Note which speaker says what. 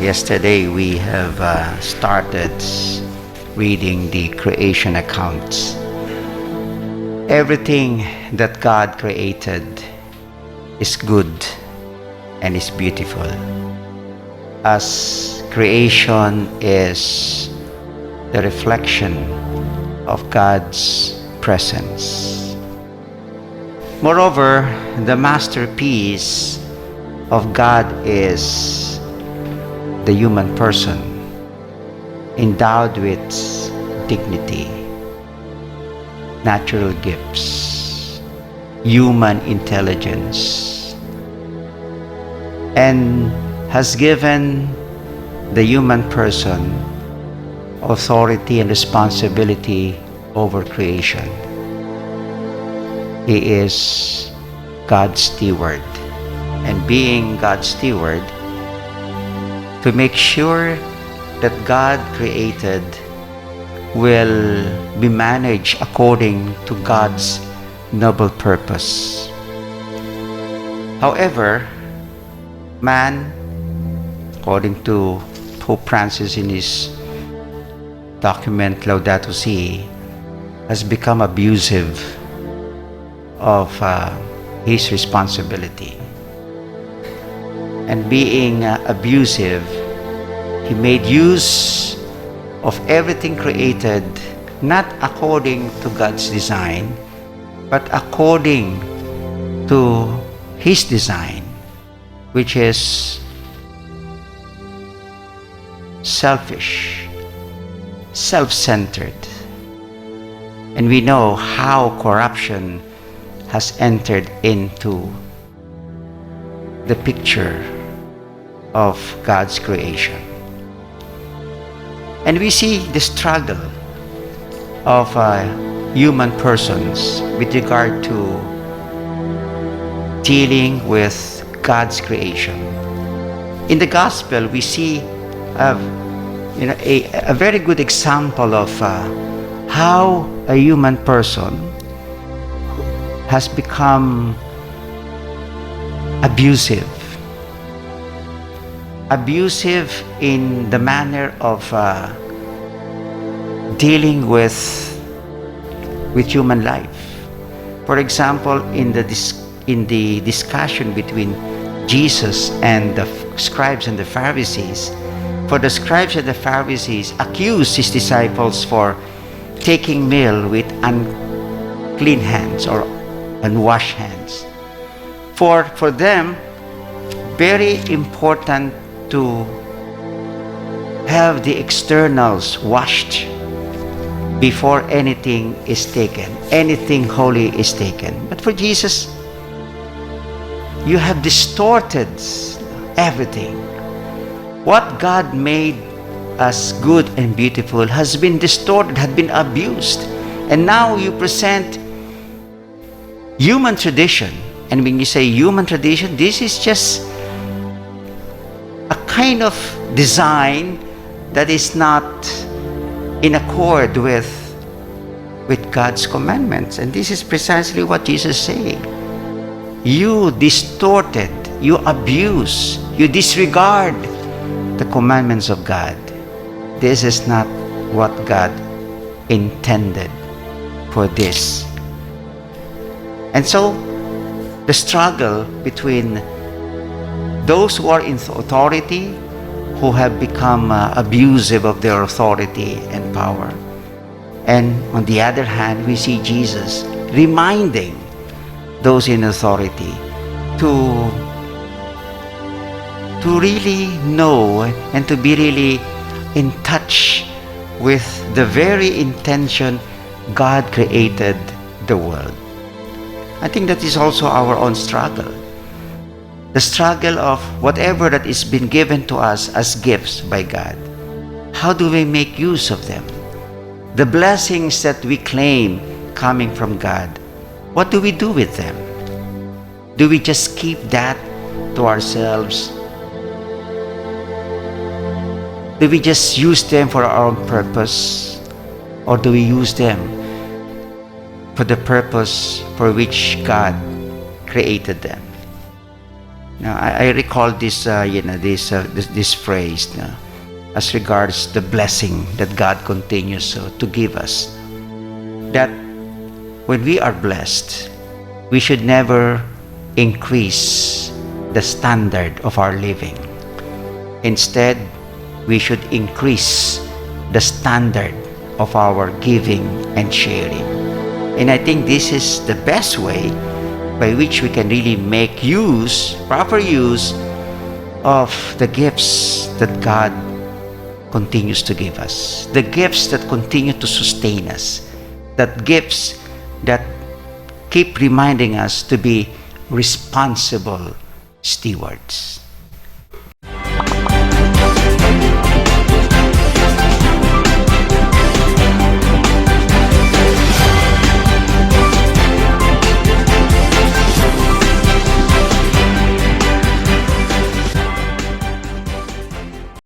Speaker 1: Yesterday we have started reading the creation accounts. Everything that God created is good and is beautiful, as creation is the reflection of God's presence. Moreover, the masterpiece of God is the human person, endowed with dignity, natural gifts, human intelligence, and has given the human person authority and responsibility over creation. He is God's steward, and being God's steward, to make sure that God created will be managed according to God's noble purpose. However, man, according to Pope Francis in his document Laudato Si, has become abusive of his responsibility. And being abusive, he made use of everything created not according to God's design, but according to his design, which is selfish, self-centered. And we know how corruption has entered into the picture of God's creation. And we see the struggle of human persons with regard to dealing with God's creation. In the gospel, we see a very good example of how a human person has become abusive in the manner of dealing with human life. For example, in the discussion between Jesus and the scribes and the Pharisees, for the scribes and the Pharisees accused his disciples for taking meal with unclean hands or unwashed hands. For them, very important to have the externals washed before anything is taken, anything holy is taken. But for Jesus, you have distorted everything. What God made as good and beautiful has been distorted, had been abused. And now you present human tradition. And when you say human tradition, this is just a kind of design that is not in accord with God's commandments. And this is precisely what Jesus is saying. You distorted, you abuse, you disregard the commandments of God. This is not what God intended for this. And so, the struggle between those who are in authority, who have become abusive of their authority and power. And on the other hand, we see Jesus reminding those in authority to really know and to be really in touch with the very intention God created the world. I think that is also our own struggle. The struggle of whatever that is been given to us as gifts by God. How do we make use of them? The blessings that we claim coming from God, what do we do with them? Do we just keep that to ourselves? Do we just use them for our own purpose? Or do we use them for the purpose for which God created them? Now, I recall this, this phrase as regards the blessing that God continues to give us. That when we are blessed, we should never increase the standard of our living. Instead, we should increase the standard of our giving and sharing. And I think this is the best way by which we can really make proper use of the gifts that God continues to give us, the gifts that continue to sustain us, that gifts that keep reminding us to be responsible stewards.